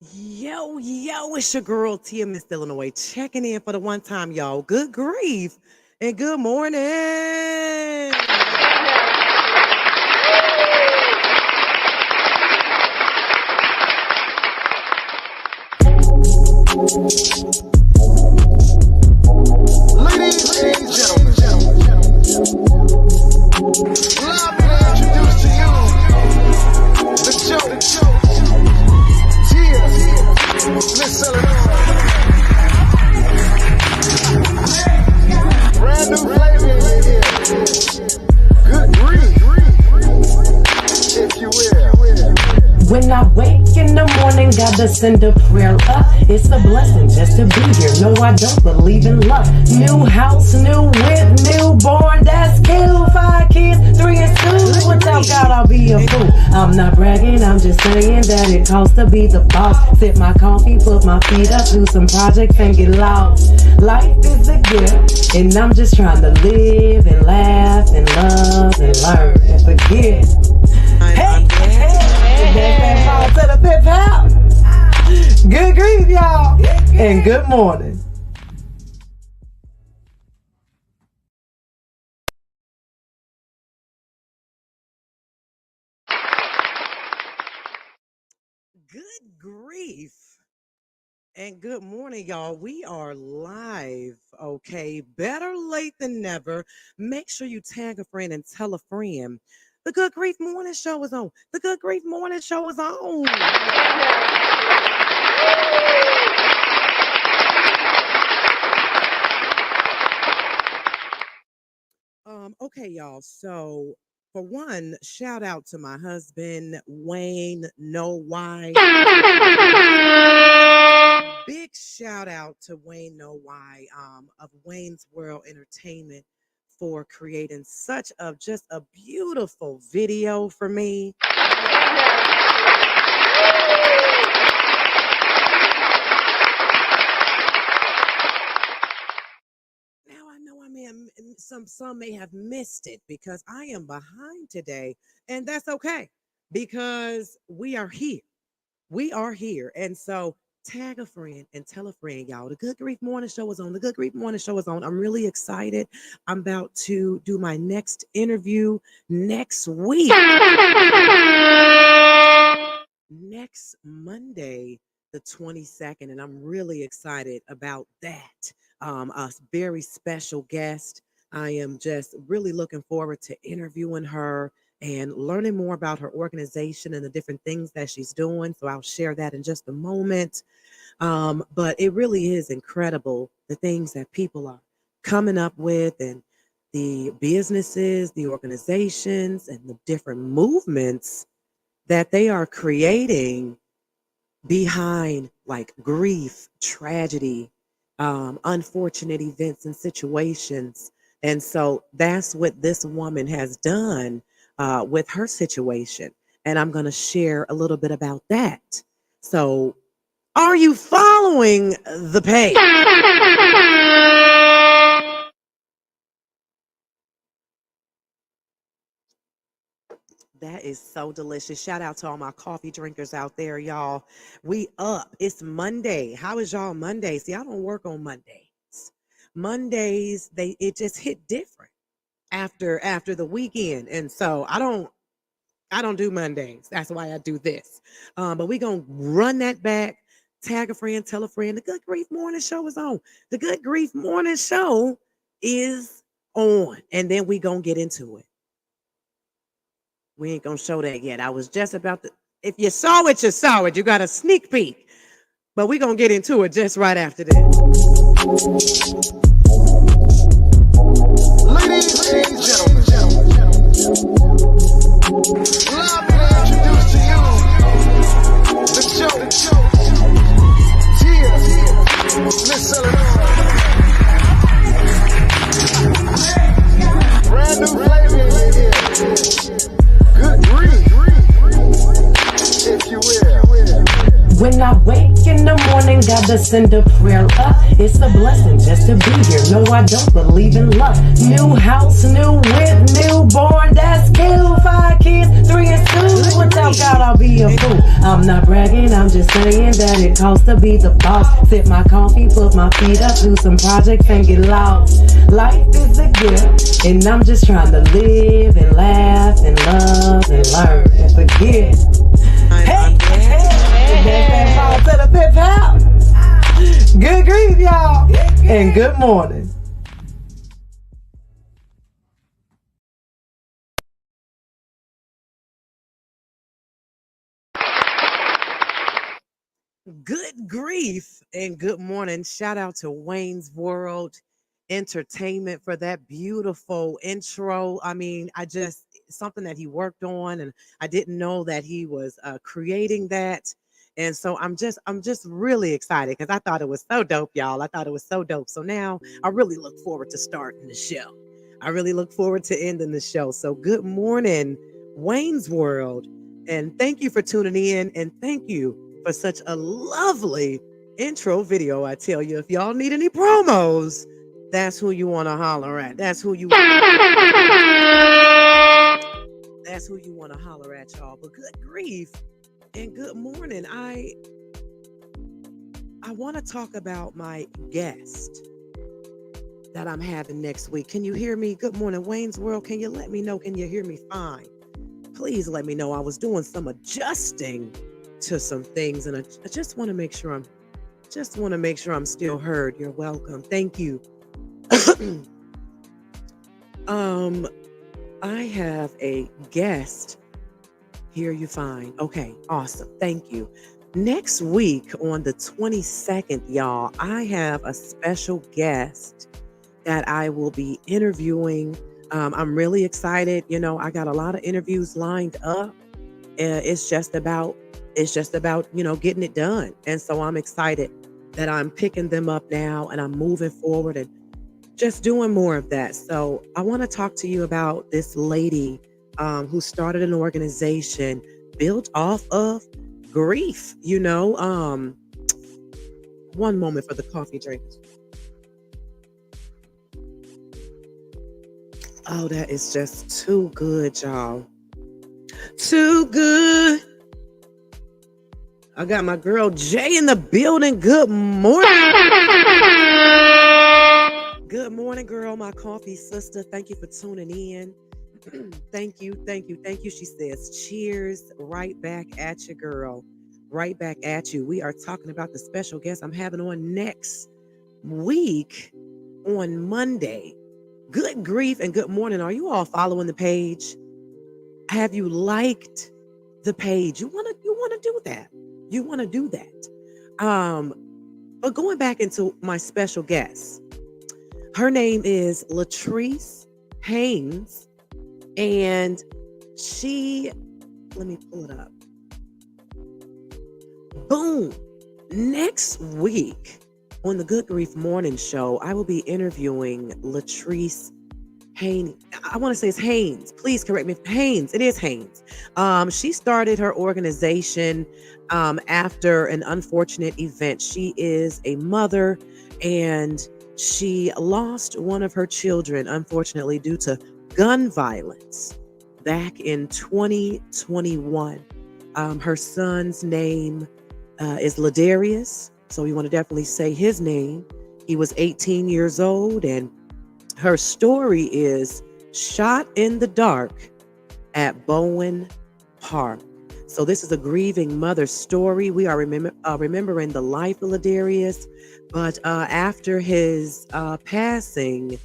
Yo, it's your girl Tia Miss Illinois checking in for the one time, y'all. Good grief and good morning. Ladies and gentlemen, allow me to introduce to you the show, Tia, Miss Illinois. Brand new flavor here. Good grief, if you will. When I wake in the morning, gotta send a prayer up. It's a blessing just to be here. No, I don't believe in luck. New house, new whip, newborn, that's cute. 5 kids, 3 in school. Without God, I'll be a fool. I'm not bragging, I'm just saying that it costs to be the boss. Sip my coffee, put my feet up, do some projects and get lost. Life is a gift, and I'm just trying to live and laugh and love and learn and forget. Hey. To the pip house. Good grief, y'all, and good morning. Good grief and good morning, y'all. We are live, okay? Better late than never. Make sure you tag a friend and tell a friend. The Good Grief Morning Show is on. The Good Grief Morning Show is on. Okay, y'all. So for one, shout out to my husband, Wayne Know Why. Big shout out to Wayne Know Why of Wayne's World Entertainment for creating such just a beautiful video for me. Now I know some may have missed it because I am behind today, and that's okay because we are here. We are here, and so tag a friend and tell a friend, y'all. The Good Grief Morning Show is on. The Good Grief Morning Show is on. I'm really excited. I'm about to do my next interview next week. Next Monday, the 22nd, and I'm really excited about that. A very special guest. I am just really looking forward to interviewing her and learning more about her organization and the different things that she's doing. So I'll share that in just a moment. But it really is incredible the things that people are coming up with and the businesses, the organizations, and the different movements that they are creating behind like grief, tragedy, unfortunate events and situations. And so that's what this woman has done with her situation. And I'm going to share a little bit about that. So are you following the page? That is so delicious. Shout out to all my coffee drinkers out there, y'all. We up. It's Monday. How is y'all Monday? See, I don't work on Mondays. Mondays, it just hit different after the weekend. And so I don't do Mondays. That's why I do this. But we're going to run that back. Tag a friend, tell a friend. The Good Grief Morning Show is on. The Good Grief Morning Show is on. And then we going to get into it. We ain't going to show that yet. I was just about to. If you saw it, you saw it. You got a sneak peek. But we're going to get into it just right after this. Ladies and gentlemen, allow me to introduce to you the show, Tia, Miss Illinois. Brand new flavor here. Good grief, if you will. When I wake in in the morning, gotta send a prayer up. It's a blessing just to be here. No, I don't believe in luck. New house, new whip, newborn, that's cute. 5 kids, 3 in school. Without God, I'll be a fool. I'm not bragging, I'm just saying that it costs to be the boss. Sip my coffee, put my feet up, do some projects and get lost. Life is a gift, and I'm just trying to live and laugh and love and learn and forget. I'm glad To the pip house. Good grief, y'all, and good morning. Good grief and good morning. Shout out to Wayne's World Entertainment for that beautiful intro. I mean, I just something that he worked on, and I didn't know that he was creating that. And so I'm just really excited because I thought it was so dope, y'all. I thought it was so dope. So now I really look forward to starting the show. I really look forward to ending the show. So good morning, Wayne's World. And thank you for tuning in. And thank you for such a lovely intro video. I tell you, if y'all need any promos, that's who you want to holler at. That's who you want to holler at, y'all. But good grief and good morning. I want to talk about my guest that I'm having next week. Can you hear me? Good morning, Wayne's World. Can you let me know? Can you hear me fine? Please let me know. I was doing some adjusting to some things, and I just want to make sure I'm still heard. You're welcome. Thank you. I have a guest. Hear you fine. Okay, awesome. Thank you. Next week on the 22nd, y'all, I have a special guest that I will be interviewing. I'm really excited. You know, I got a lot of interviews lined up. It's just about getting it done. And so I'm excited that I'm picking them up now and I'm moving forward and just doing more of that. So I want to talk to you about this lady who started an organization built off of grief. One moment for the coffee drinkers. Oh, that is just too good, y'all. Too good. I got my girl Jay in the building. Good morning. Good morning, girl. My coffee sister. Thank you for tuning in. Thank you. She says, cheers. Right back at you, girl. Right back at you. We are talking about the special guest I'm having on next week on Monday. Good grief and good morning. Are you all following the page? Have you liked the page? You want to do that. You want to do that. But going back into my special guest, her name is Latrice Haynes, and let me pull it up. Boom. Next week on the Good Grief Morning Show, I will be interviewing Latrice Haynes. I want to say it's Haynes. Please correct me. Haynes. It is Haynes. She started her organization after an unfortunate event. She is a mother, and she lost one of her children, unfortunately, due to gun violence back in 2021. Her son's name is Ladarius, so we want to definitely say his name. He was 18 years old, and her story is shot in the dark at Bowen Park. So this is a grieving mother's story. We are remembering the life of Ladarius, but after his passing,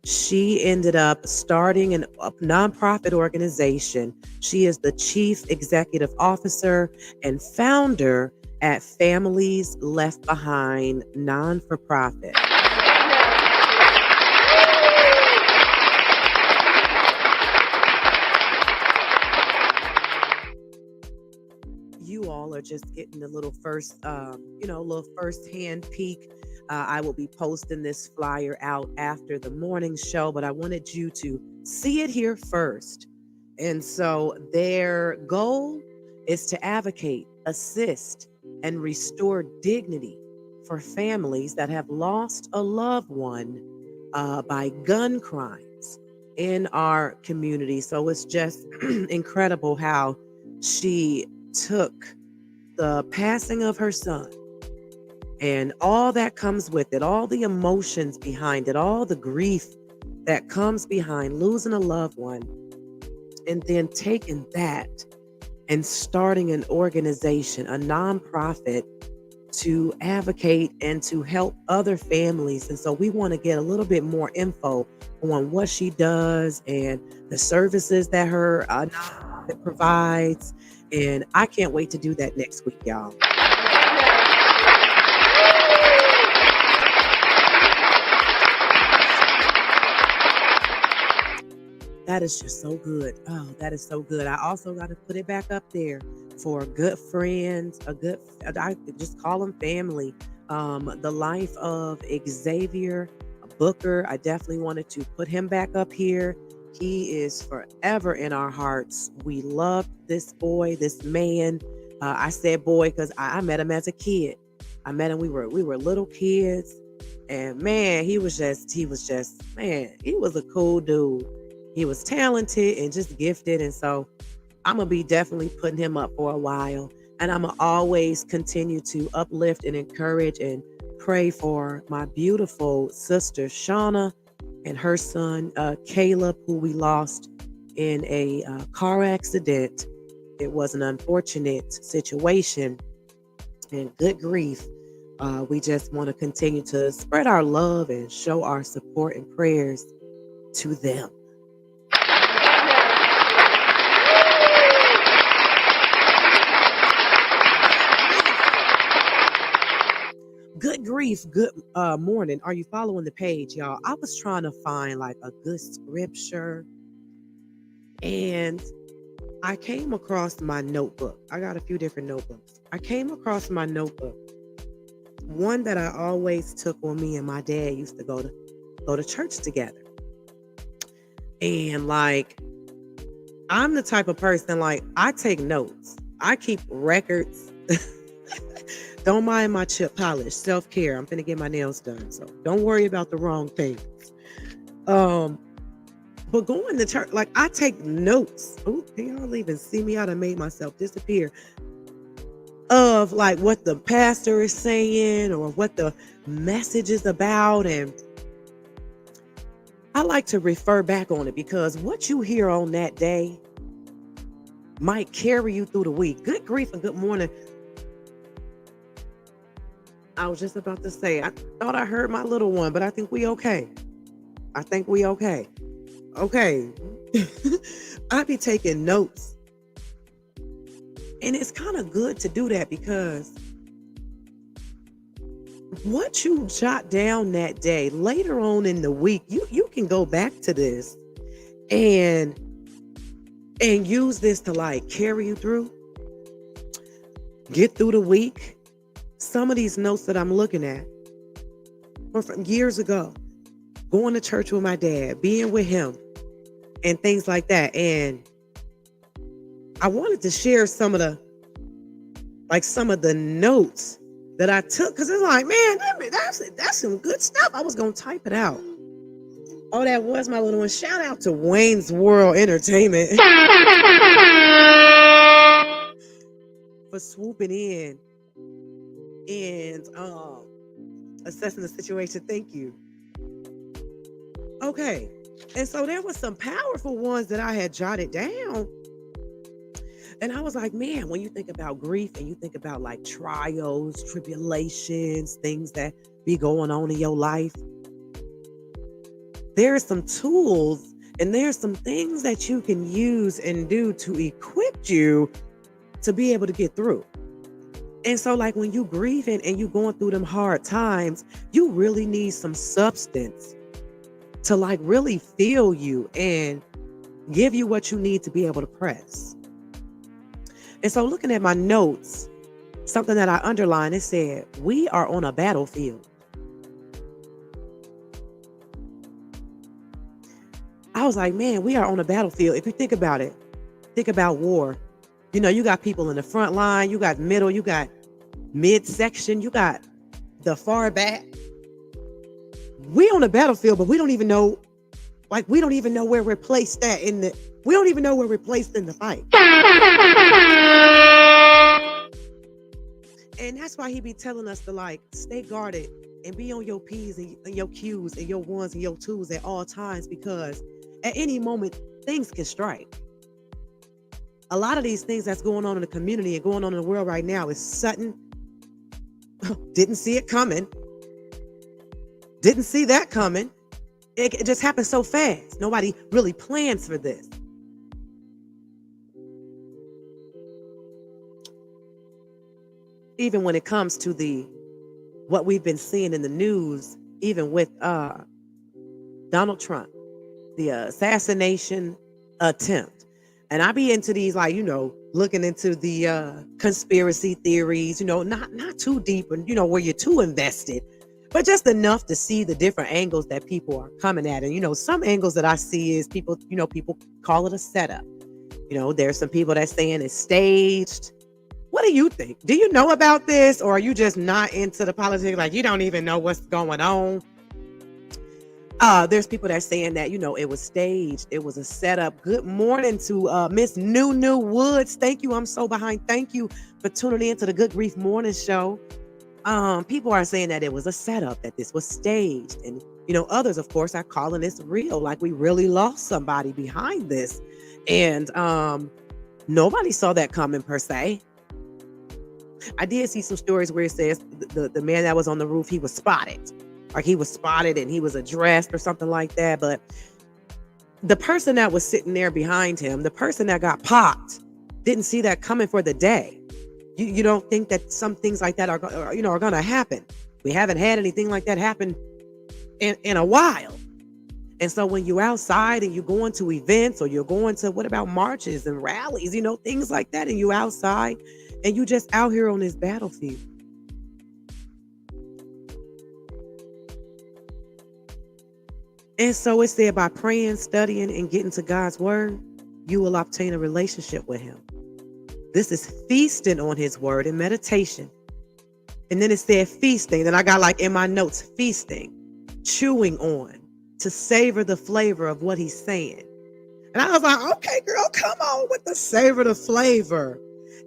she ended up starting a nonprofit organization. She is the chief executive officer and founder at Families Left Behind non-for-profit. You all are just getting a little first-hand peek. I will be posting this flyer out after the morning show, but I wanted you to see it here first. And so their goal is to advocate, assist, and restore dignity for families that have lost a loved one by gun crimes in our community. So it's just incredible how she took the passing of her son and all that comes with it, all the emotions behind it, all the grief that comes behind losing a loved one, and then taking that and starting an organization, a nonprofit to advocate and to help other families. And so we want to get a little bit more info on what she does and the services that her nonprofit provides. And I can't wait to do that next week, y'all. That is just so good. Oh, that is so good. I also got to put it back up there for good friends, I just call them family. The life of Xavier Booker. I definitely wanted to put him back up here. He is forever in our hearts. We love this boy, this man. I said boy because I met him as a kid. I met him. We were little kids, and man, he was just man. He was a cool dude. He was talented and just gifted. And so I'm going to be definitely putting him up for a while. And I'm going to always continue to uplift and encourage and pray for my beautiful sister, Shauna, and her son, Caleb, who we lost in a car accident. It was an unfortunate situation, and good grief. We just want to continue to spread our love and show our support and prayers to them. Good grief, good morning. Are you following the page, y'all? I was trying to find like a good scripture, and I came across my notebook. I got a few different notebooks. I came across my notebook, one that I always took when me and my dad used to go to church together. And like, I'm the type of person, like, I take notes. I keep records. Don't mind my chip polish, self-care. I'm finna get my nails done, so don't worry about the wrong things. But going to church, like, I take notes. Oh, can y'all even see me? I done made myself disappear. Of like what the pastor is saying or what the message is about. And I like to refer back on it because what you hear on that day might carry you through the week. Good grief and good morning. I was just about to say, I thought I heard my little one, but I think we okay. Okay. I be taking notes. And it's kind of good to do that because what you jot down that day, later on in the week, you can go back to this and use this to like carry you through, get through the week. Some of these notes that I'm looking at were from years ago, going to church with my dad, being with him, and things like that. And I wanted to share some of the notes that I took because it's like, man, that's some good stuff. I was gonna type it out. Oh, that was my little one. Shout out to Wayne's World Entertainment for swooping in and assessing the situation. Thank you. Okay. And so there were some powerful ones that I had jotted down. And I was like, man, when you think about grief and you think about like trials, tribulations, things that be going on in your life, there are some tools and there's some things that you can use and do to equip you to be able to get through. And so like when you grieving and you going through them hard times, you really need some substance to like really feel you and give you what you need to be able to press. And so looking at my notes, something that I underlined, it said, we are on a battlefield. I was like, man, we are on a battlefield. If you think about it, think about war. You know, you got people in the front line, you got middle, you got midsection, you got the far back. We on the battlefield, but we don't even know, like, we don't even know where we're placed at in the, we don't even know where we're placed in the fight. And that's why he be telling us to, like, stay guarded and be on your P's and your Q's and your ones and your twos at all times, because at any moment things can strike. A lot of these things that's going on in the community and going on in the world right now is sudden. Didn't see it coming. Didn't see that coming. It just happened so fast. Nobody really plans for this. Even when it comes to what we've been seeing in the news, even with Donald Trump, the assassination attempt. And I be into these, like, looking into the conspiracy theories, not too deep and, where you're too invested, but just enough to see the different angles that people are coming at. And, some angles that I see is people call it a setup. There's some people that's saying it's staged. What do you think? Do you know about this, or are you just not into the politics? Like, you don't even know what's going on? There's people that's saying that, it was staged. It was a setup. Good morning to Miss New Woods. Thank you. I'm so behind. Thank you for tuning in to the Good Grief Morning Show. People are saying that it was a setup, that this was staged. And, others, of course, are calling this real. Like, we really lost somebody behind this. And nobody saw that coming, per se. I did see some stories where it says the man that was on the roof, he was spotted. Like, he was spotted and he was addressed or something like that. But the person that was sitting there behind him, the person that got popped, didn't see that coming for the day. You don't think that some things like that are going to happen. We haven't had anything like that happen in a while. And so when you're outside and you're going to events, or you're going to, what about marches and rallies, things like that, and you're outside and you just out here on this battlefield. And so it said, by praying, studying, and getting to God's word, you will obtain a relationship with him. This is feasting on his word and meditation. And then it said feasting. Then I got, like, in my notes, feasting, chewing on, to savor the flavor of what he's saying. And I was like, okay, girl, come on with the savor the flavor.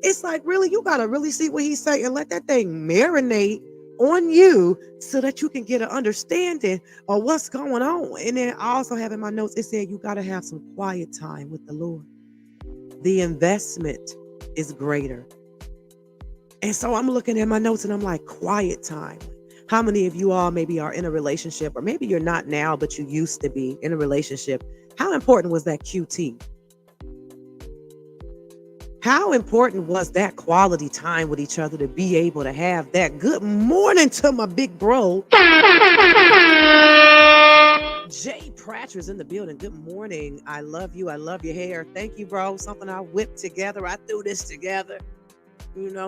It's like, really, you got to really see what he's saying and let that thing marinate on you so that you can get an understanding of what's going on. And then I also have in my notes, it said you got to have some quiet time with the Lord. The investment is greater. And so I'm looking at my notes and I'm like, quiet time. How many of you all maybe are in a relationship, or maybe you're not now, but you used to be in a relationship? How important was that QT? How important was that quality time with each other to be able to have that? Good morning to my big bro. Jay Pratcher's in the building. Good morning. I love you. I love your hair. Thank you, bro. Something I whipped together. I threw this together,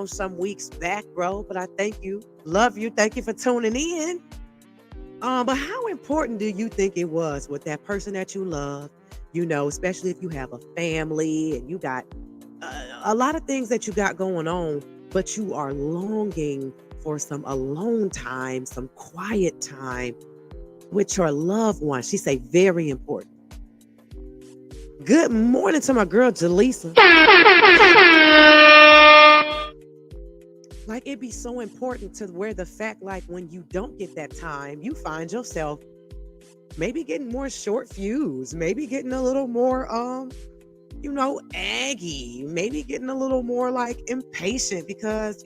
some weeks back, bro. But I thank you. Love you. Thank you for tuning in. But how important do you think it was with that person that you love? Especially if you have a family and you got a lot of things that you got going on, but you are longing for some alone time, some quiet time with your loved one. She say very important. Good morning to my girl, Jaleesa. Like, it'd be so important to where the fact, like, when you don't get that time, you find yourself maybe getting more short fuse, maybe getting a little more, aggy, maybe getting a little more, like, impatient because,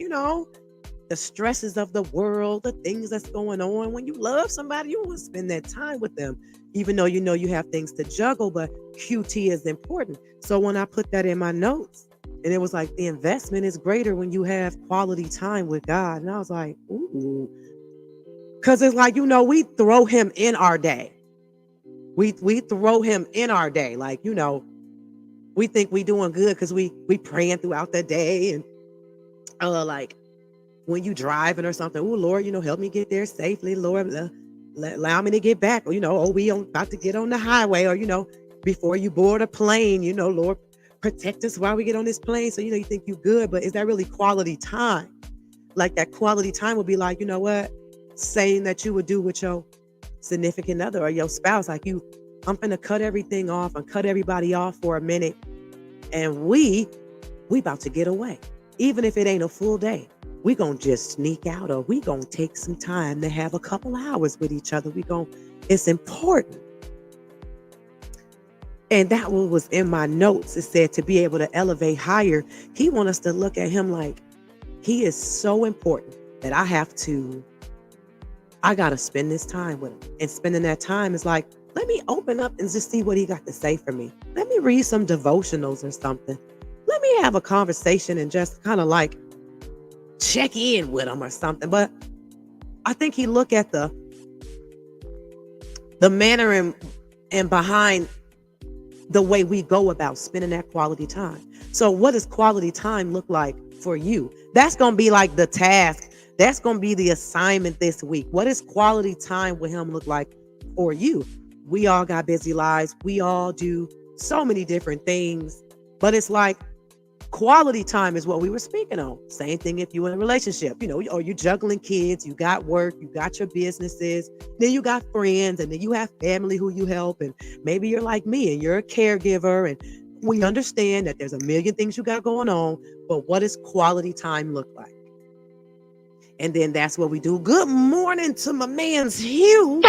the stresses of the world, the things that's going on. When you love somebody, you want to spend that time with them, even though you have things to juggle, but QT is important. So when I put that in my notes, and it was like, the investment is greater when you have quality time with God. And I was like, ooh. Because it's like, we throw him in our day. We throw him in our day. Like, we think we doing good because we praying throughout the day. And like, when you driving or something, oh, Lord, help me get there safely. Lord, allow me to get back. Or, we about to get on the highway. Or, before you board a plane, Lord, protect us while we get on this plane. So, you think you good, but is that really quality time? Like that quality time would be like, you know what? Saying that you would do with your significant other or your spouse. Like I'm gonna cut everything off and cut everybody off for a minute. And we about to get away. Even if it ain't a full day. We gonna just sneak out or we gonna take some time to have a couple hours with each other. It's important. And that one was in my notes. It said to be able to elevate higher, he want us to look at him like he is so important that I got to spend this time with him. And spending that time is like, let me open up and just see what he got to say for me. Let me read some devotionals or something. Let me have a conversation and just kind of like check in with him or something. But I think he look at the manner and behind the way we go about spending that quality time. So what does quality time look like for you? That's going to be like the task. That's going to be the assignment this week. What does quality time with him look like for you? We all got busy lives. We all do so many different things, but it's like quality time is what we were speaking on. Same thing if you're in a relationship, or you're juggling kids, you got work, you got your businesses, then you got friends, and then you have family who you help. And maybe you're like me and you're a caregiver, and we understand that there's a million things you got going on, but what does quality time look like? And then that's what we do. Good morning to my man's Hugh.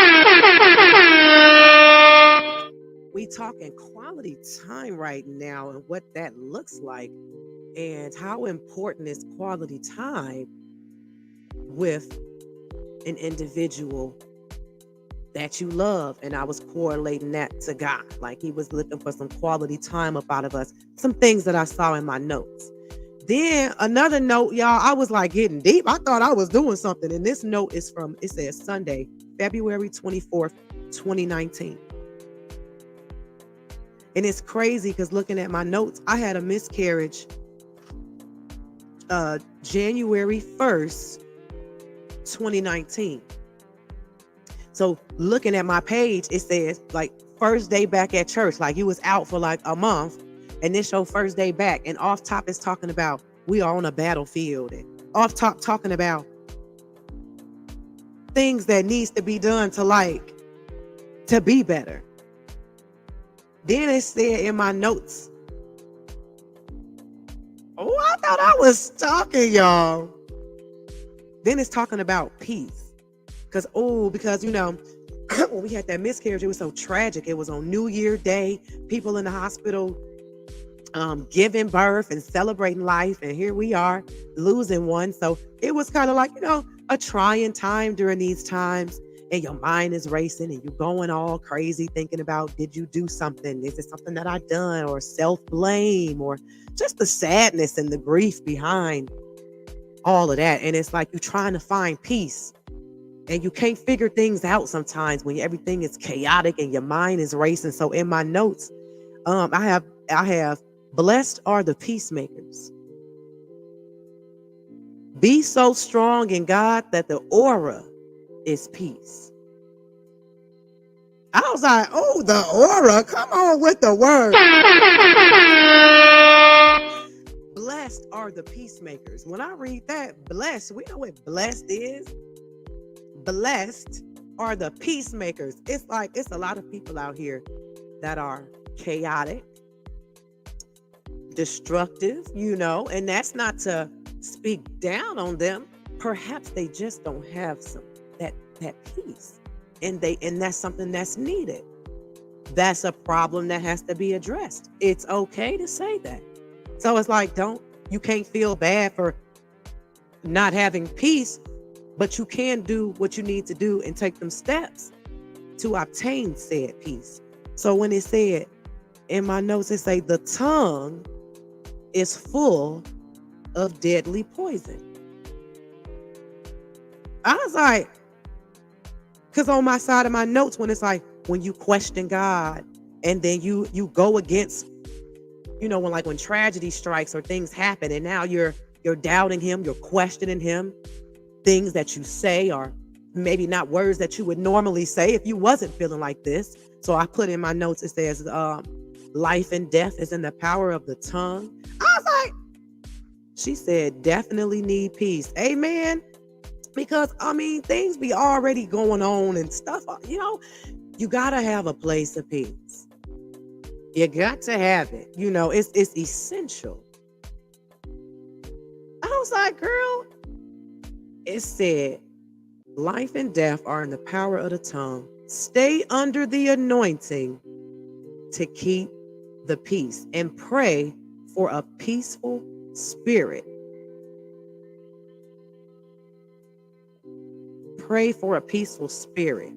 We talking quality time right now and what that looks like and how important is quality time with an individual that you love. And I was correlating that to God. Like he was looking for some quality time up out of us. Some things that I saw in my notes. Then another note, y'all, I was like getting deep. I thought I was doing something. And this note is it says Sunday, February 24th, 2019. And it's crazy because looking at my notes, I had a miscarriage January 1st, 2019. So looking at my page, it says like first day back at church, like you was out for like a month. And this your first day back. And off top is talking about we are on a battlefield. And off top talking about things that needs to be done to be better. Then it said in my notes, oh, I thought I was talking, y'all. Then it's talking about peace. Because when we had that miscarriage, it was so tragic. It was on New Year Day, people in the hospital giving birth and celebrating life. And here we are losing one. So it was kind of like, a trying time during these times. And your mind is racing and you're going all crazy thinking about, did you do something? Is it something that I done? Or self-blame, or just the sadness and the grief behind all of that. And it's like you're trying to find peace and you can't figure things out sometimes when everything is chaotic and your mind is racing. So in my notes, I have blessed are the peacemakers. Be so strong in God that the aura is peace. I was like, oh, the aura, come on with the word. Blessed are the peacemakers. When I read that, blessed, we know what blessed is. Blessed are the peacemakers. It's like, it's a lot of people out here that are chaotic, destructive, and that's not to speak down on them. Perhaps they just don't have that peace, and that's something that's needed. That's a problem that has to be addressed. It's okay to say that. So it's like, you can't feel bad for not having peace, but you can do what you need to do and take them steps to obtain said peace. So when it said in my notes, it say the tongue is full of deadly poison. I was like, because on my side of my notes, when it's like, when you question God and then you go against, when tragedy strikes or things happen and now you're doubting him, you're questioning him, things that you say are maybe not words that you would normally say if you wasn't feeling like this. So I put in my notes, it says, life and death is in the power of the tongue. I was like, She said, definitely need peace. Amen. Because I mean, things be already going on and stuff. You gotta have a place of peace. You got to have it. It's essential. I was like, girl, it said, life and death are in the power of the tongue. Stay under the anointing to keep the peace and pray for a peaceful spirit. Pray for a peaceful spirit.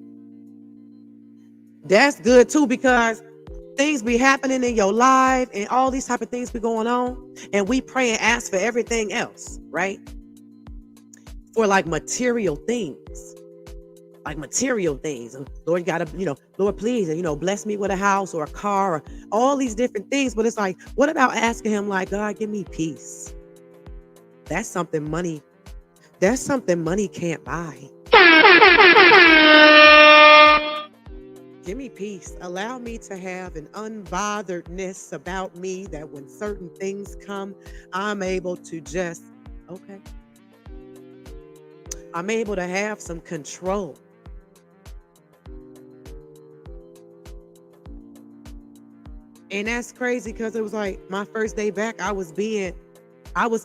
That's good too, because things be happening in your life and all these type of things be going on, and we pray and ask for everything else, right? For like material things. Lord, you gotta, Lord, please, bless me with a house or a car or all these different things. But it's like, what about asking him, like, God, give me peace? That's something money can't buy. Give me peace. Allow me to have an unbotheredness about me that when certain things come, I'm able to just, okay. I'm able to have some control. And that's crazy, because it was like my first day back, I was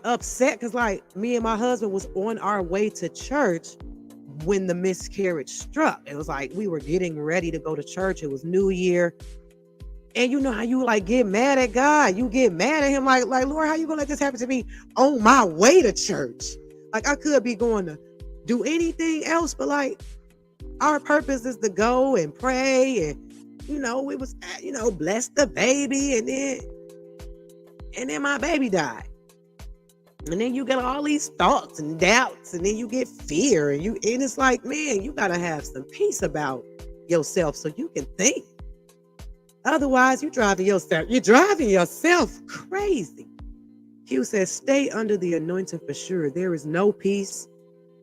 upset because like me and my husband was on our way to church when the miscarriage struck. It was like we were getting ready to go to church. It was New Year. And you know how you like get mad at God. You get mad at him like Lord, how you gonna let this happen to me on my way to church? Like I could be going to do anything else, but like our purpose is to go and pray, and we was bless the baby, and then my baby died. And then you get all these thoughts and doubts, and then you get fear, and it's like, man, you gotta have some peace about yourself so you can think. Otherwise, you're driving yourself crazy. Hugh says, stay under the anointing for sure. There is no peace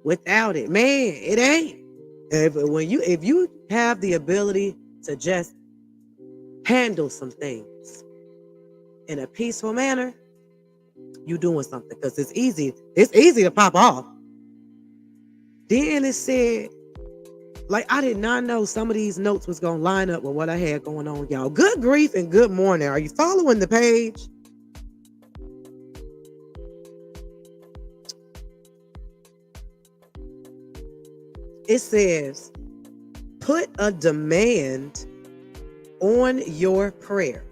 without it. Man, it ain't. If you have the ability to just handle some things in a peaceful manner, you doing something, because it's easy to pop off. Then it said, like, I did not know some of these notes was gonna line up with what I had going on, y'all. Good grief and good morning. Are you following the page? It says, put a demand on your prayer.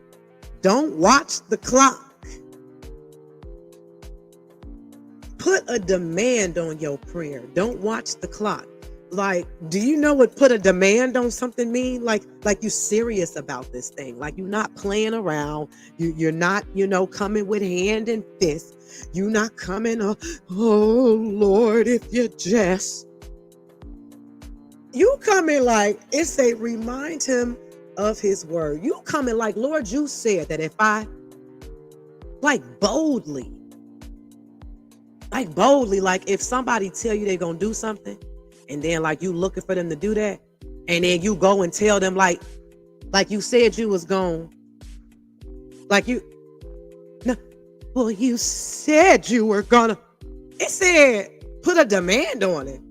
Don't watch the clock. Put a demand on your prayer. Don't watch the clock. Like, do you know what put a demand on something mean? Like you serious about this thing. Like you're not playing around. You're not, coming with hand and fist. You're not coming, oh Lord, if you just. You coming like, it say, remind him of his word. You coming like, Lord, you said that if I, like boldly, like if somebody tell you they're going to do something, and then like you looking for them to do that, and then you go and tell them like you said you was going, well, you said you were gonna, it said, put a demand on it.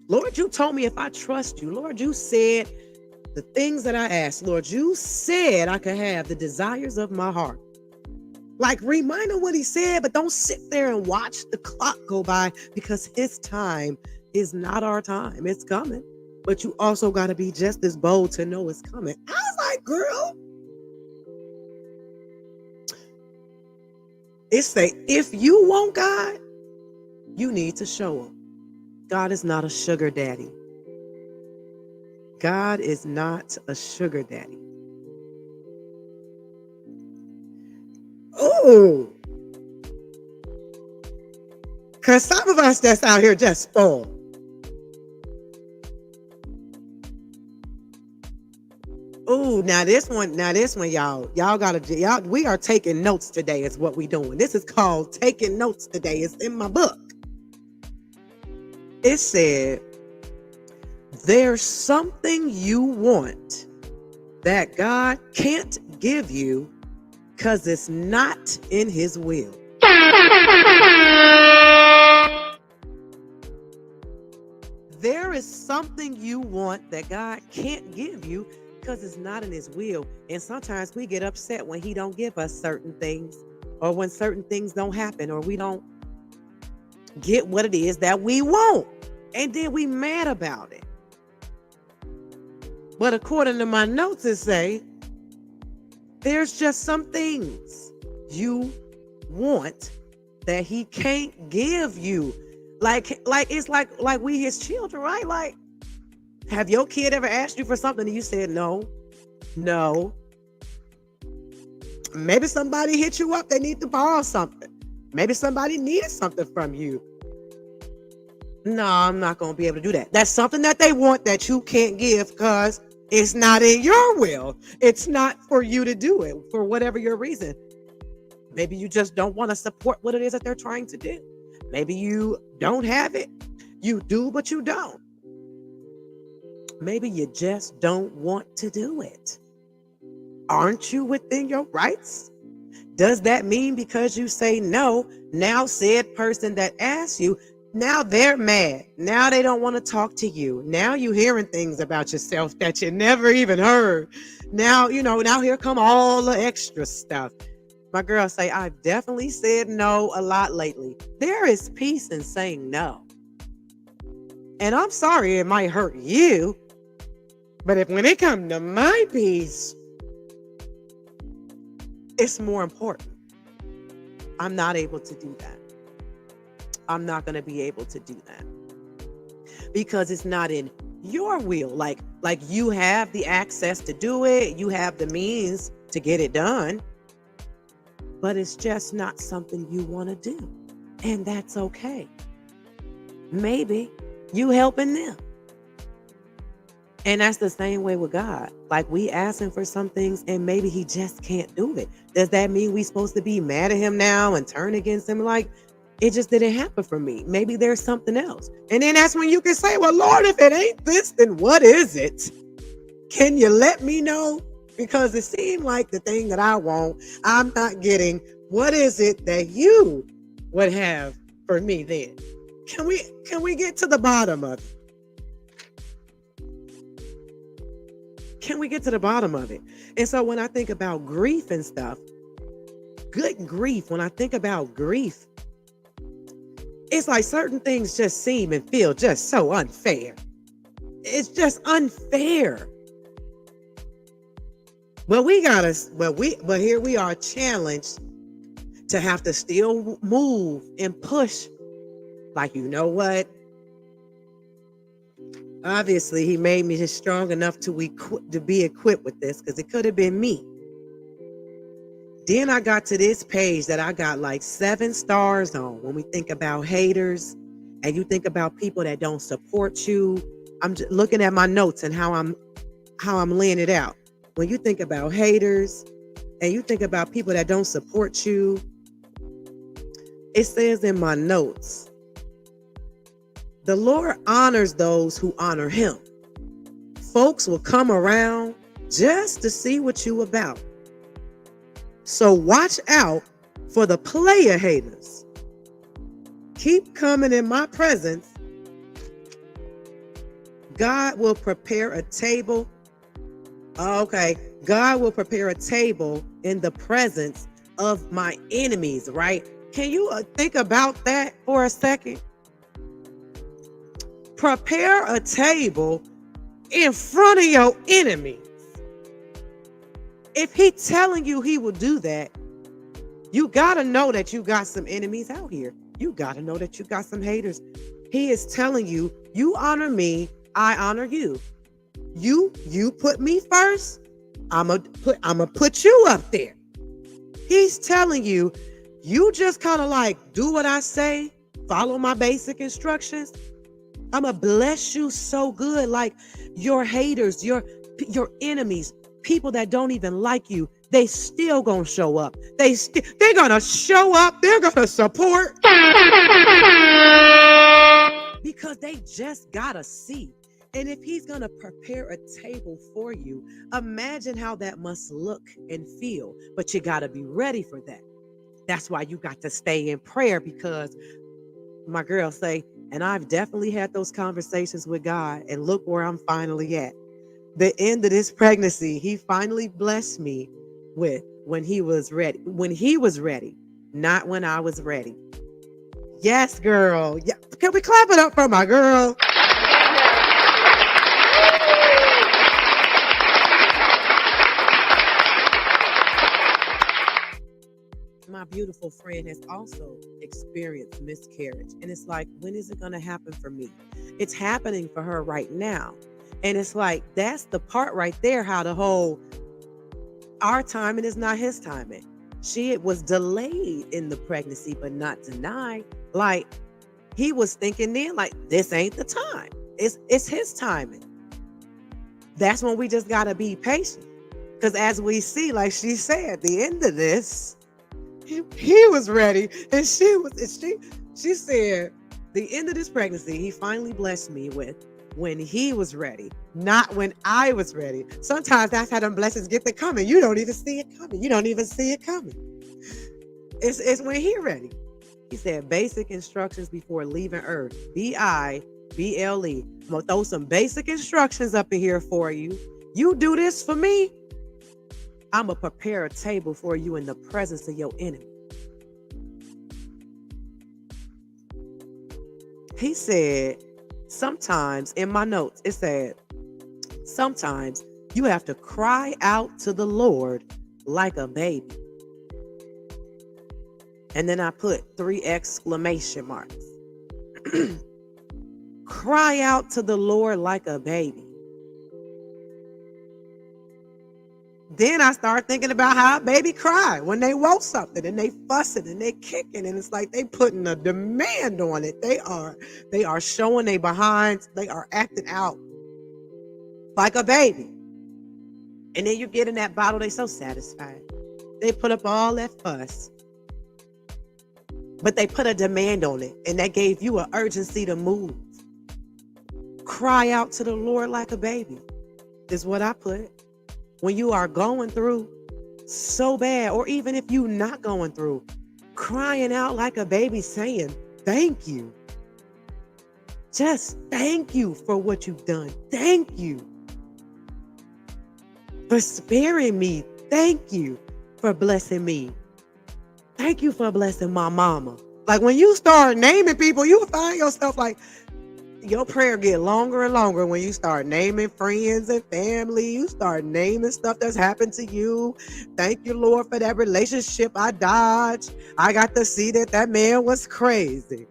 Lord, you told me if I trust you. Lord, you said the things that I asked. Lord, you said I could have the desires of my heart. Like, remind him what he said, but don't sit there and watch the clock go by, because his time is not our time. It's coming. But you also got to be just as bold to know it's coming. I was like, girl. It say, if you want God, you need to show him. God is not a sugar daddy. God is not a sugar daddy. Oh, because some of us that's out here just spoiled. Oh, now this one, y'all we are taking notes today is what we doing. This is called taking notes today. It's in my book. It said, there's something you want that God can't give you because it's not in his will. There is something you want that God can't give you because it's not in his will. And sometimes we get upset when he don't give us certain things, or when certain things don't happen, or we don't get what it is that we want. And then we mad about it. But according to my notes, it say there's just some things you want that he can't give you. Like it's like we his children, right? Like, have your kid ever asked you for something and you said no? No. Maybe somebody hit you up, they need to borrow something. Maybe somebody needed something from you. No, I'm not going to be able to do that. That's something that they want that you can't give because it's not in your will. It's not for you to do it for whatever your reason. Maybe you just don't want to support what it is that they're trying to do. Maybe you don't have it. You do, but you don't. Maybe you just don't want to do it. Aren't you within your rights? Does that mean because you say no, now said person that asked you, now they're mad. Now they don't want to talk to you. Now you hearing things about yourself that you never even heard. Now, now here come all the extra stuff. My girl say, I've definitely said no a lot lately. There is peace in saying no. And I'm sorry it might hurt you, but when it comes to my peace, it's more important. I'm not able to do that. I'm not going to be able to do that because it's not in your will. Like you have the access to do it. You have the means to get it done, but it's just not something you want to do. And that's okay. Maybe you helping them. And that's the same way with God. Like we asking for some things and maybe he just can't do it. Does that mean we supposed to be mad at him now and turn against him? Like, it just didn't happen for me. Maybe there's something else. And then that's when you can say, well, Lord, if it ain't this, then what is it? Can you let me know? Because it seemed like the thing that I want, I'm not getting. What is it that you would have for me then? Can we get to the bottom of it? Can we get to the bottom of it? And so when I think about grief and stuff, good grief, when I think about grief, it's like certain things just seem and feel just so unfair. It's just unfair. But here we are challenged to have to still move and push. Like, you know what? Obviously, he made me just strong enough to be equipped with this because it could have been me. Then I got to this page that I got like 7 stars on. When we think about haters and you think about people that don't support you, I'm just looking at my notes and how I'm laying it out. When you think about haters and you think about people that don't support you, it says in my notes, the Lord honors those who honor him. Folks will come around just to see what you about. So watch out for the player haters. Keep coming in my presence. God will prepare a table. Okay. God will prepare a table in the presence of my enemies, right? Can you think about that for a second? Prepare a table in front of your enemies. If he's telling you he will do that, you got to know that you got some enemies out here. You got to know that you got some haters. He is telling you, you honor me, I honor you. You put me first, I'm gonna put you up there. He's telling you, you just kind of like do what I say, follow my basic instructions. I'm gonna bless you so good. Like your haters, your enemies, people that don't even like you, they still gonna show up. They're gonna show up. They're gonna support because they just gotta see. And if he's gonna prepare a table for you, imagine how that must look and feel. But you gotta be ready for that. That's why you got to stay in prayer, because my girl say, and I've definitely had those conversations with God, and look where I'm finally at. The end of this pregnancy, he finally blessed me with when he was ready. When he was ready, not when I was ready. Yes, girl. Yeah. Can we clap it up for my girl? My beautiful friend has also experienced miscarriage. And it's like, when is it going to happen for me? It's happening for her right now. And it's like, that's the part right there, how the whole, our timing is not his timing. She was delayed in the pregnancy, but not denied. Like, he was thinking then, like, this ain't the time. It's his timing. That's when we just gotta be patient. Because as we see, like she said, the end of this, he was ready. And she said, the end of this pregnancy, he finally blessed me with when he was ready, not when I was ready. Sometimes that's how them blessings get to coming. You don't even see it coming. You don't even see it coming. It's when he ready. He said, basic instructions before leaving Earth. BIBLE. I'm gonna throw some basic instructions up in here for you. You do this for me, I'm gonna prepare a table for you in the presence of your enemy. He said, sometimes in my notes, it said, sometimes you have to cry out to the Lord like a baby. And then I put 3 exclamation marks. Cry out to the Lord like a baby. Then I start thinking about how a baby cry when they want something and they fussing and they kicking, and it's like they putting a demand on it. They are showing they behinds. They are acting out like a baby. And then you get in that bottle, they so satisfied. They put up all that fuss, but they put a demand on it, and that gave you an urgency to move. Cry out to the Lord like a baby is what I put. When you are going through so bad, or even if you're not going through, crying out like a baby, saying, thank you. Just thank you for what you've done. Thank you for sparing me. Thank you for blessing me. Thank you for blessing my mama. Like, when you start naming people, you find yourself like, your prayer get longer and longer when you start naming friends and family. You start naming stuff that's happened to you. Thank you, Lord, for that relationship I dodged. I got to see that man was crazy.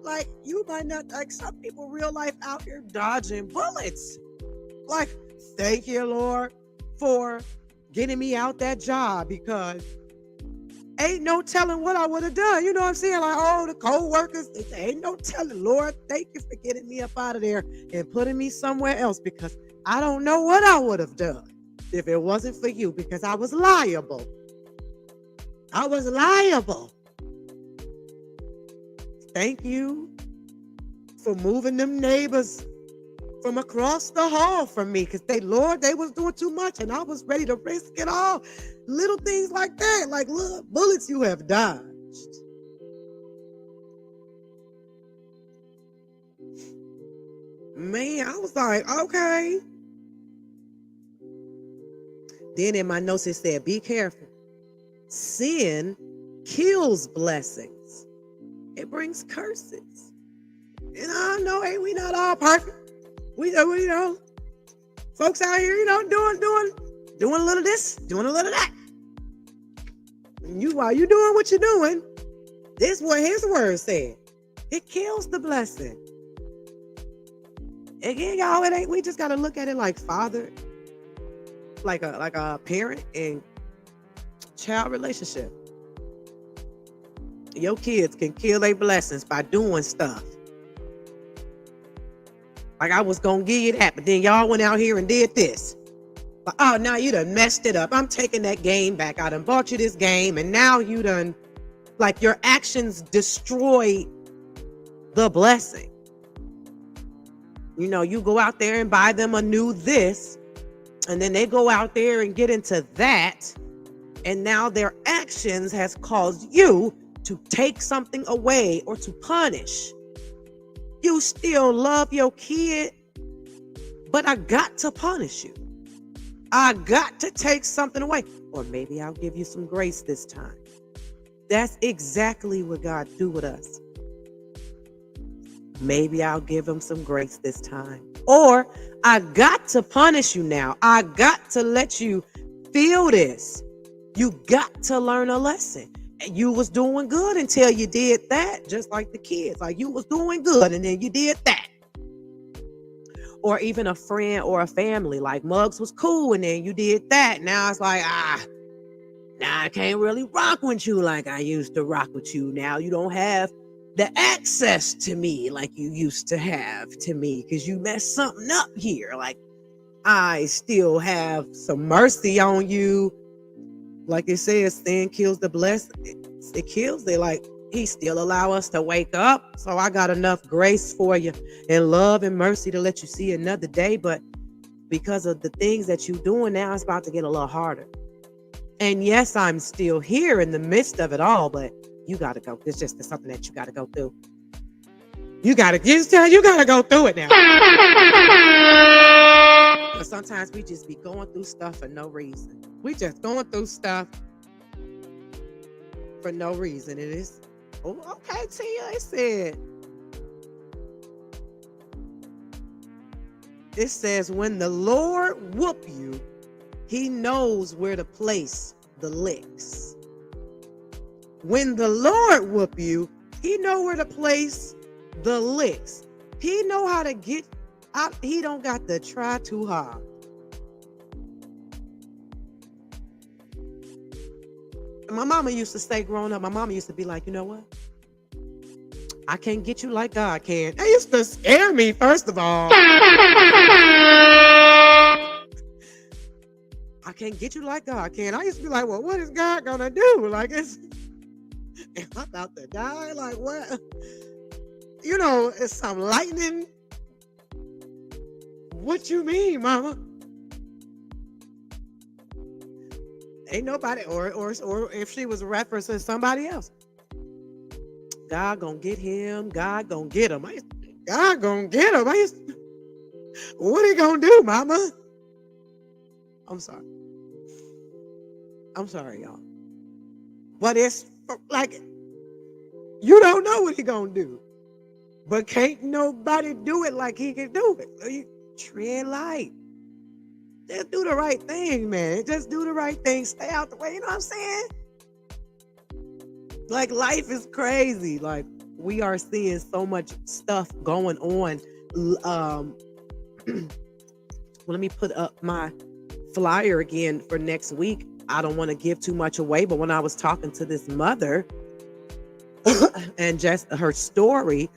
Like, you might not, like, some people real life out here dodging bullets. Like, thank you, Lord, for getting me out that job, because ain't no telling what I would have done. You know what I'm saying? Like, oh, the co-workers, ain't no telling. Lord, thank you for getting me up out of there and putting me somewhere else, because I don't know what I would have done if it wasn't for you, because I was liable. I was liable. Thank you for moving them neighbors from across the hall from me, because they was doing too much and I was ready to risk it all. Little things like that, like little bullets you have dodged. Man, I was like, okay. Then in my notes it said, be careful. Sin kills blessings. It brings curses. And I know, hey, we not all perfect. We know, folks out here, doing a little of this, doing a little of that. And while you doing what you're doing, this is what his word said. It kills the blessing. Again, y'all, it ain't. We just gotta look at it like father, like a parent and child relationship. Your kids can kill their blessings by doing stuff. Like, I was gonna give you that, but then y'all went out here and did this. But, oh, now you done messed it up. I'm taking that game back. I done bought you this game, and now you done, like, your actions destroy the blessing. You go out there and buy them a new this, and then they go out there and get into that, And now their actions has caused you to take something away or to punish. You still love your kid, but I got to punish you. I got to take something away. Or maybe I'll give you some grace this time. That's exactly what God do with us. Maybe I'll give him some grace this time. Or I got to punish you now. I got to let you feel this. You got to learn a lesson. And you was doing good until you did that, just like the kids. Like you was doing good and then you did that. Or even a friend or a family, like Muggs was cool and then you did that. Now it's like, now I can't really rock with you like I used to rock with you. Now you don't have the access to me like you used to have to me because you messed something up here. Like I still have some mercy on you. Like it says, sin kills the blessed. It kills it. Like he still allow us to wake up. So I got enough grace for you and love and mercy to let you see another day. But because of the things that you're doing now, it's about to get a little harder. And yes, I'm still here in the midst of it all, but you got to go. It's just something that you got to go through. You got to go through it now. But sometimes we just be going through stuff for no reason. We just going through stuff for no reason. It is, oh, okay, Tia, it says, when the Lord whoop you, he knows where to place the licks. When the Lord whoop you, he know where to place the licks. He know how to get out. He don't got to try too hard. My mama used to say growing up, my mama used to be like, you know what? I can't get you like God can. That used to scare me, first of all. I can't get you like God can. I used to be like, well, what is God gonna do? Like, am I about to die? Like, what? You know, it's some lightning. What you mean, mama? Ain't nobody, or if she was referencing somebody else. God gonna get him. God gonna get him. God gonna get him. What he gonna do, mama? I'm sorry. I'm sorry, y'all. But it's like, you don't know what he gonna do. But can't nobody do it like he can do it. So you tread light. Just do the right thing, man. Just do the right thing. Stay out the way. You know what I'm saying? Like, life is crazy. Like, we are seeing so much stuff going on. Let me put up my flyer again for next week. I don't want to give too much away, but when I was talking to this mother and just her story,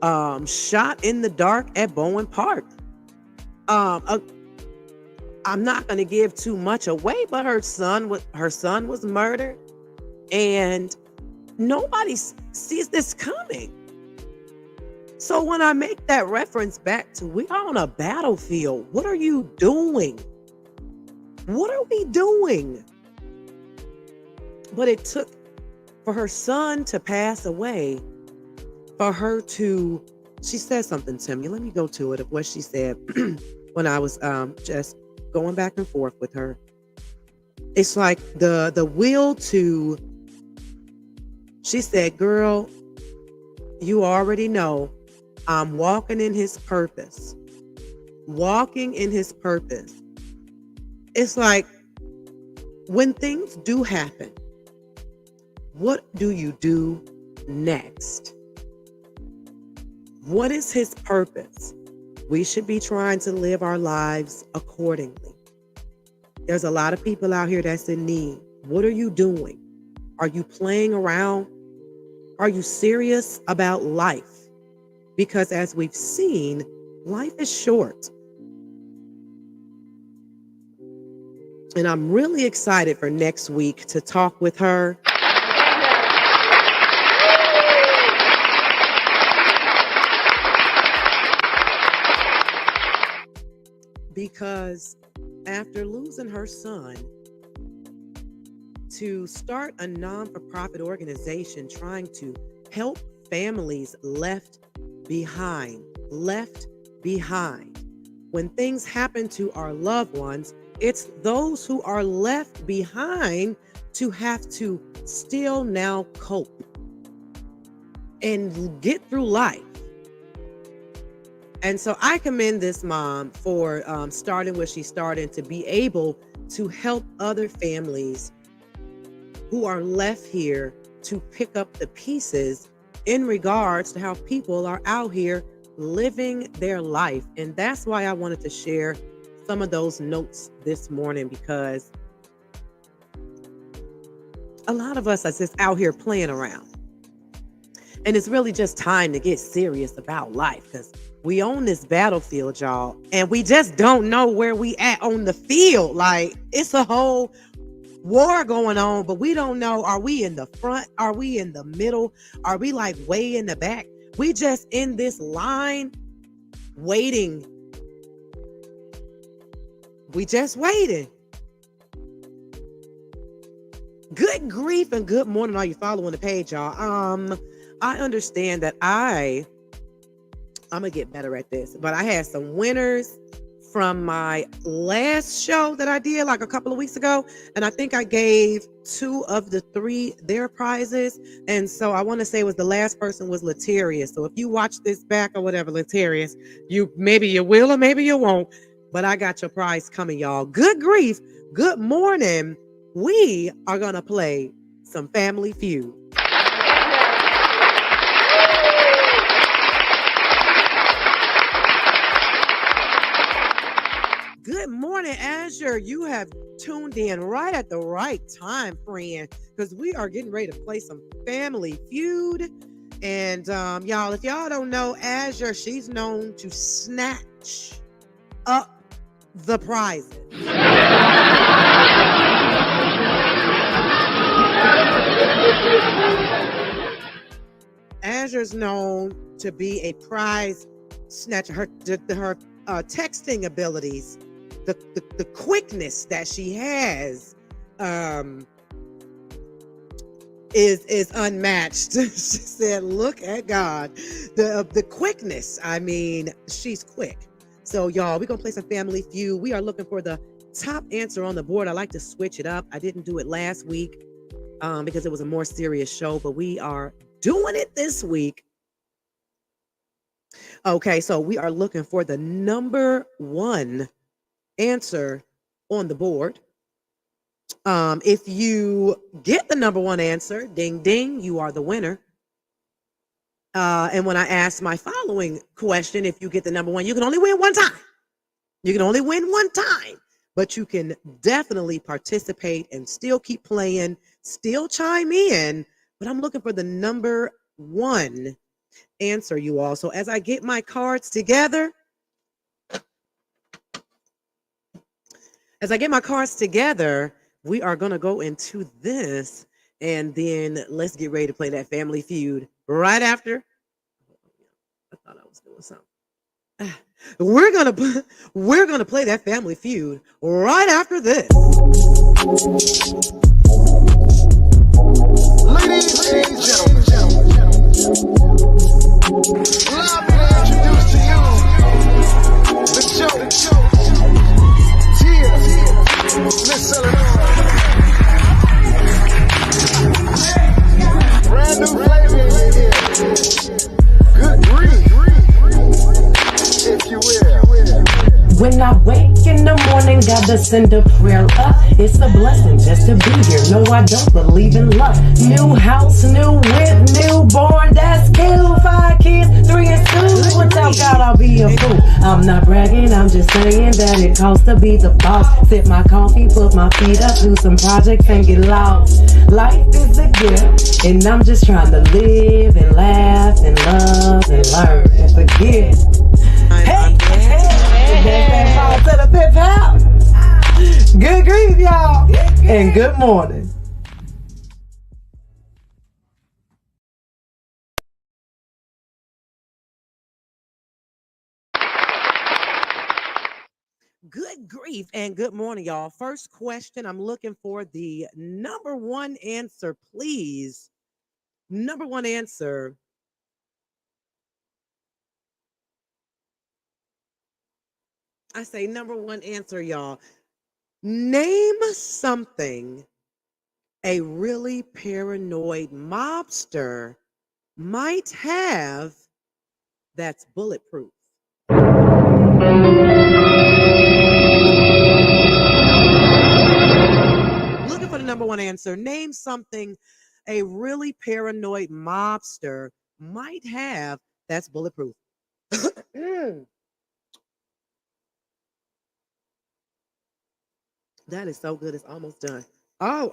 shot in the dark at Bowen Park. I'm not going to give too much away, but her son was murdered, and nobody sees this coming. So when I make that reference back to, we are on a battlefield. What are you doing? What are we doing? But it took for her son to pass away, for her to, she said something to me. Let me go to it of what she said when I was just going back and forth with her. It's like the will to, she said, girl, you already know I'm walking in his purpose. Walking in his purpose. It's like, when things do happen, what do you do next? What is his purpose? We should be trying to live our lives accordingly. There's a lot of people out here that's in need. What are you doing? Are you playing around? Are you serious about life? Because as we've seen, life is short. And I'm really excited for next week to talk with her. Because after losing her son, to start a non-for-profit organization trying to help families left behind. Left behind. When things happen to our loved ones, it's those who are left behind to have to still now cope and get through life. And so I commend this mom for starting what she's starting to be able to help other families who are left here to pick up the pieces in regards to how people are out here living their life. And that's why I wanted to share some of those notes this morning, because a lot of us are just out here playing around. And it's really just time to get serious about life, because we own this battlefield, y'all, and we just don't know where we at on the field. Like, it's a whole war going on, but we don't know, are we in the front? Are we in the middle? Are we like way in the back? We just in this line waiting. We just waiting. Good grief and good morning. Are you following the page, y'all? I understand that I'm gonna get better at this, but I had some winners from my last show that I did like a couple of weeks ago, and I think I gave 2 of the 3 their prizes. And so I want to say it was the last person was Latarius. So if you watch this back or whatever, Latarius, maybe you will or maybe you won't, but I got your prize coming, y'all. Good grief, good morning. We are gonna play some Family Feud. Good morning, Azure. You have tuned in right at the right time, friend, because we are getting ready to play some Family Feud. And y'all, if y'all don't know Azure, she's known to snatch up the prizes. Azure's known to be a prize snatcher. Her texting abilities, the quickness that she has is unmatched. She said, look at God. The quickness, I mean, she's quick. So y'all, we're gonna play some Family Feud. We are looking for the top answer on the board. I like to switch it up. I didn't do it last week because it was a more serious show, but we are doing it this week. Okay, so we are looking for the number 1 answer on the board. If you get the number 1 answer, ding, ding, you are the winner. And when I ask my following question, if you get the number 1, you can only win one time. You can only win one time, but you can definitely participate and still keep playing, still chime in. But I'm looking for the number 1 answer, you all. So as I get my cards together, we are going to go into this, and then let's get ready to play that Family Feud right after. I thought I was doing something. We're going to play that Family Feud right after this. Ladies and gentlemen, allow me to introduce to you the joke, Tia, Miss Illinois. Brand new flavor in here. Good grief, if you will. When I wake in the morning, gotta send a prayer up. It's a blessing just to be here. No, I don't believe in luck. New house, new whip, newborn, that's cute. 5 kids, 3 in school. Without God, I'll be a fool. I'm not bragging, I'm just saying that it costs to be the boss. Sip my coffee, put my feet up, do some projects and get lost. Life is a gift, and I'm just trying to live and laugh and love and learn and forget. Hey, to the pip house. Good grief, y'all, and good morning. Good grief and good morning, y'all. First question, I'm looking for the number one answer, please. Number one answer. I say number one answer, y'all. Name something a really paranoid mobster might have that's bulletproof. Looking for the number one answer. Name something a really paranoid mobster might have that's bulletproof. Mm, that is so good. It's almost done. I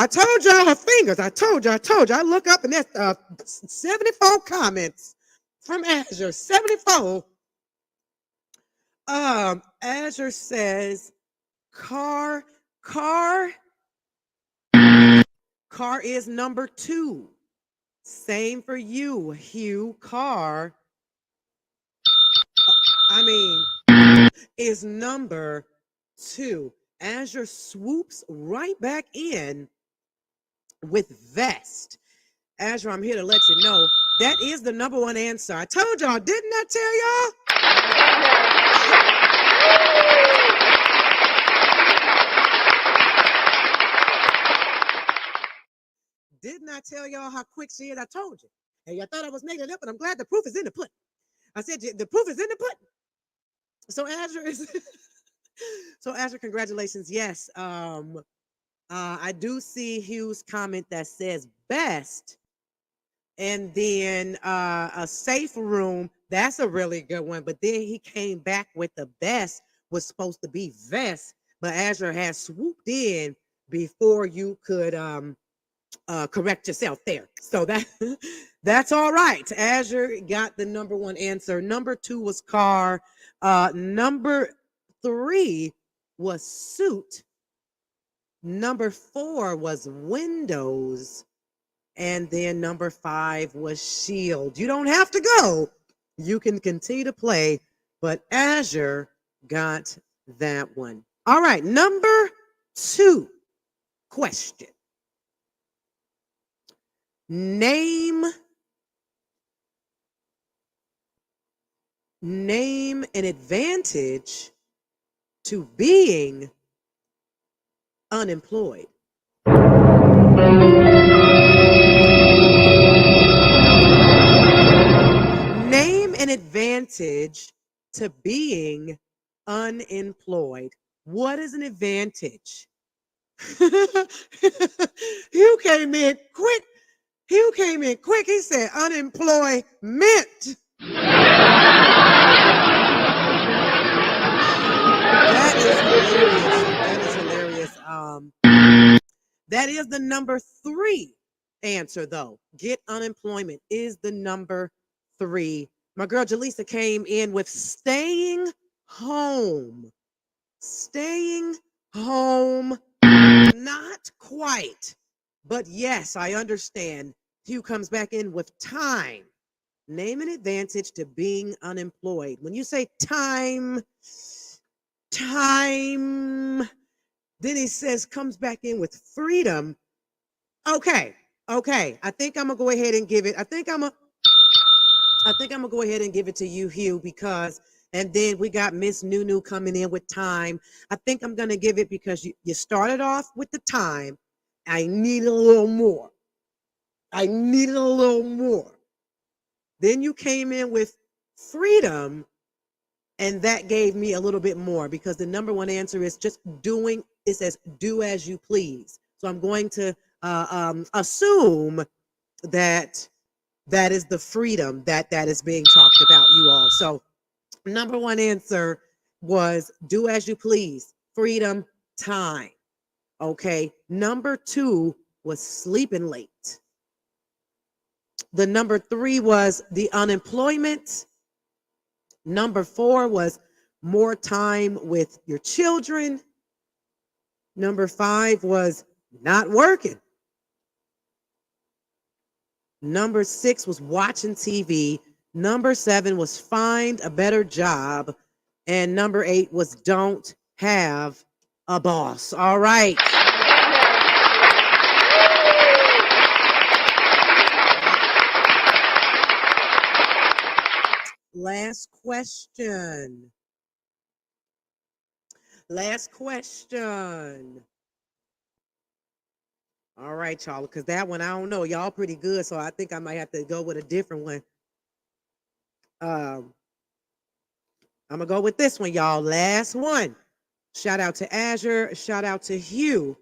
told y'all her fingers. I told you. I look up and that's 74 comments from Azure. 74. Azure says car, car, car is number two. Same for you, Hugh. Car, I mean, is number two. Azure swoops right back in with vest. Azure, I'm here to let you know that is the number one answer. I told y'all, didn't I tell y'all? Didn't I tell y'all how quick she is? I told you. And y'all thought I was making it up, but I'm glad the proof is in the pudding. I said the proof is in the pudding. So Azure is so Azure, congratulations. Yes. I do see Hugh's comment that says best. And then a safe room, that's a really good one. But then he came back with the best was supposed to be vest, but Azure has swooped in before you could correct yourself there. So that that's all right. Azure got the number one answer. Number two was car. Number three was suit. Number four was windows. And then number five was shield. You don't have to go. You can continue to play, but Azure got that one. All right, number two question. Name an advantage to being unemployed. Name an advantage to being unemployed. What is an advantage? You came in quick. Hugh came in quick. He said unemployment. That is hilarious. That is the number three answer, though. Get unemployment is the number three. My girl Jaleesa came in with staying home. Staying home. Not quite. But yes, I understand. Hugh comes back in with time. Name an advantage to being unemployed. When you say time, then he says, comes back in with freedom. Okay. I think I'm gonna go ahead and give it. I think I'm gonna go ahead and give it to you, Hugh, because and then we got Miss Nunu coming in with time. I think I'm gonna give it because you started off with the time. I needed a little more. Then you came in with freedom, and that gave me a little bit more because the number one answer is just doing. It says do as you please. So I'm going to assume that that is the freedom that is being talked about, you all. So number one answer was do as you please, freedom, time. Okay. Number two was sleeping late. The number three was the unemployment. Number four was more time with your children. Number five was not working. Number six was watching TV. Number seven was find a better job. And number 8 was don't have a boss. All right. Last question. Last question. All right, y'all, because that one, I don't know. Y'all pretty good, so I think I might have to go with a different one. I'm going to go with this one, y'all. Last one. Shout out to Azure. Shout out to Hugh.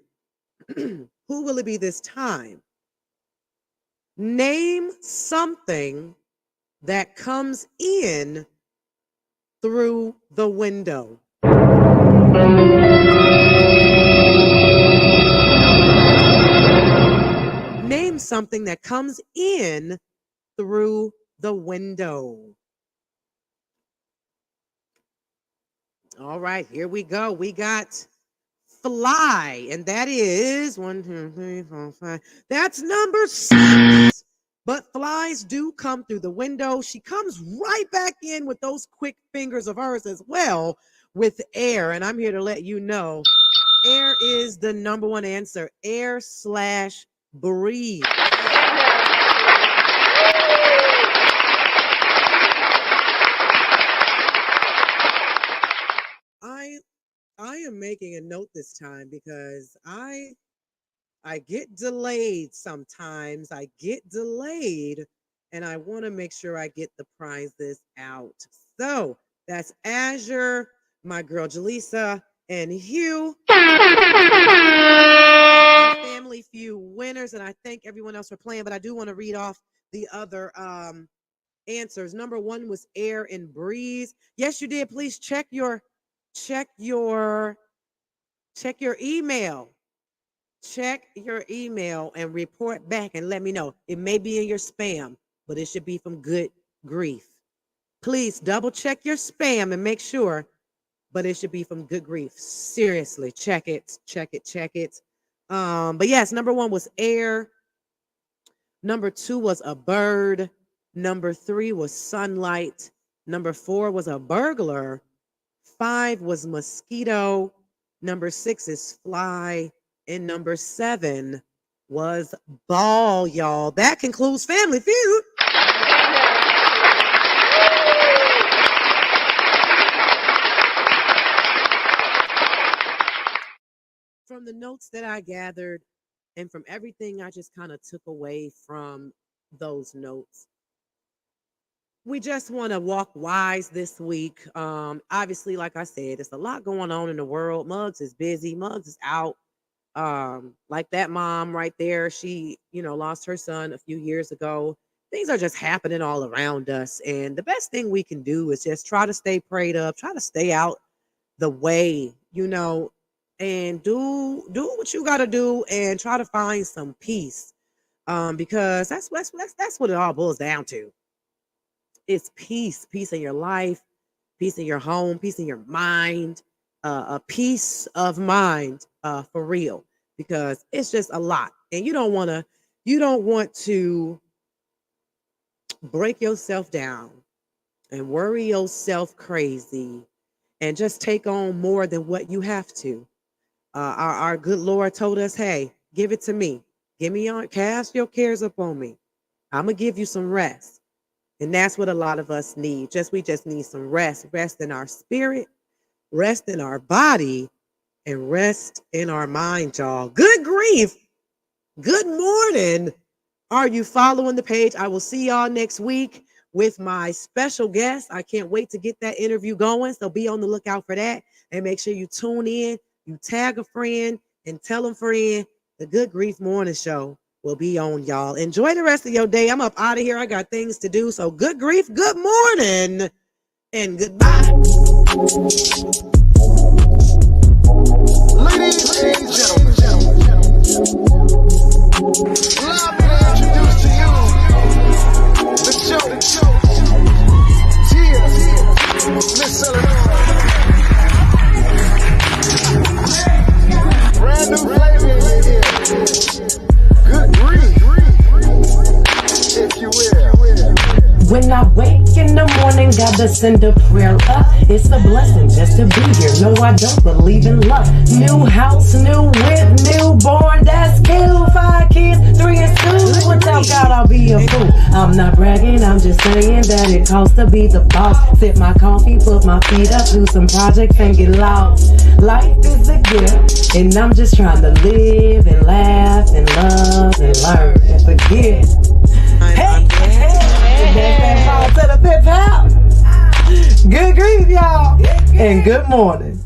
Who will it be this time? Name something that comes in through the window. Name something that comes in through the window. All right, here we go. We got fly, and that is 1, 2, 3, 4, 5. That's number 6. But flies do come through the window. She comes right back in with those quick fingers of hers as well with air. And I'm here to let you know air is the number one answer. Air/breathe. I am making a note this time because I get delayed sometimes. I get delayed and I want to make sure I get the prizes out. So that's Azure, my girl Jaleesa, and Hugh. Family Feud winners, and I thank everyone else for playing, but I do want to read off the other answers. Number 1 was air and breeze. Yes, you did. Please check your email. Check your email and report back and let me know. It may be in your spam, but it should be from Good Grief. Please double check your spam and make sure, but it should be from Good Grief. Seriously, check it. But yes, number 1 was air. Number 2 was a bird. Number 3 was sunlight. Number 4 was a burglar. 5 was mosquito. Number 6 is fly. And number 7 was ball, y'all. That concludes Family Feud. From the notes that I gathered and from everything I just kind of took away from those notes, we just want to walk wise this week. Obviously, like I said, there's a lot going on in the world. Muggs is busy. Muggs is out. Like that mom right there, she, lost her son a few years ago. Things are just happening all around us. And the best thing we can do is just try to stay prayed up, try to stay out the way, and do what you got to do and try to find some peace. Because that's what it all boils down to. It's peace in your life, peace in your home, peace in your mind, a peace of mind, for real, because it's just a lot. And you don't want to break yourself down and worry yourself crazy and just take on more than what you have to. Our good Lord told us, hey, give it to me. Cast your cares upon me. I'm going to give you some rest. And that's what a lot of us need. We just need some rest. Rest in our spirit, rest in our body, and rest in our mind, y'all. Good grief. Good morning. Are you following the page? I will see y'all next week with my special guest. I can't wait to get that interview going. So be on the lookout for that. And make sure you tune in, you tag a friend, and tell a friend the Good Grief Morning Show will be on, y'all. Enjoy the rest of your day. I'm up out of here. I got things to do. So good grief, good morning, and goodbye. Ladies and gentlemen, allow me to introduce to you the show. Tears, Miss Illinois. Brand new flavor in here. Good grief, if you will. When I wake in the morning, gotta send a prayer up. It's a blessing just to be here. No, I don't believe in luck. New house, new whip, newborn, that's cool. 5 kids, 3 in school. Without God, I'll be a fool. I'm not bragging, I'm just saying that it costs to be the boss. Sip my coffee, put my feet up, do some projects and get lost. Life is a gift, and I'm just trying to live and laugh and love and learn. It's a gift. I'm glad. To the pip house. Good grief, y'all, and good morning.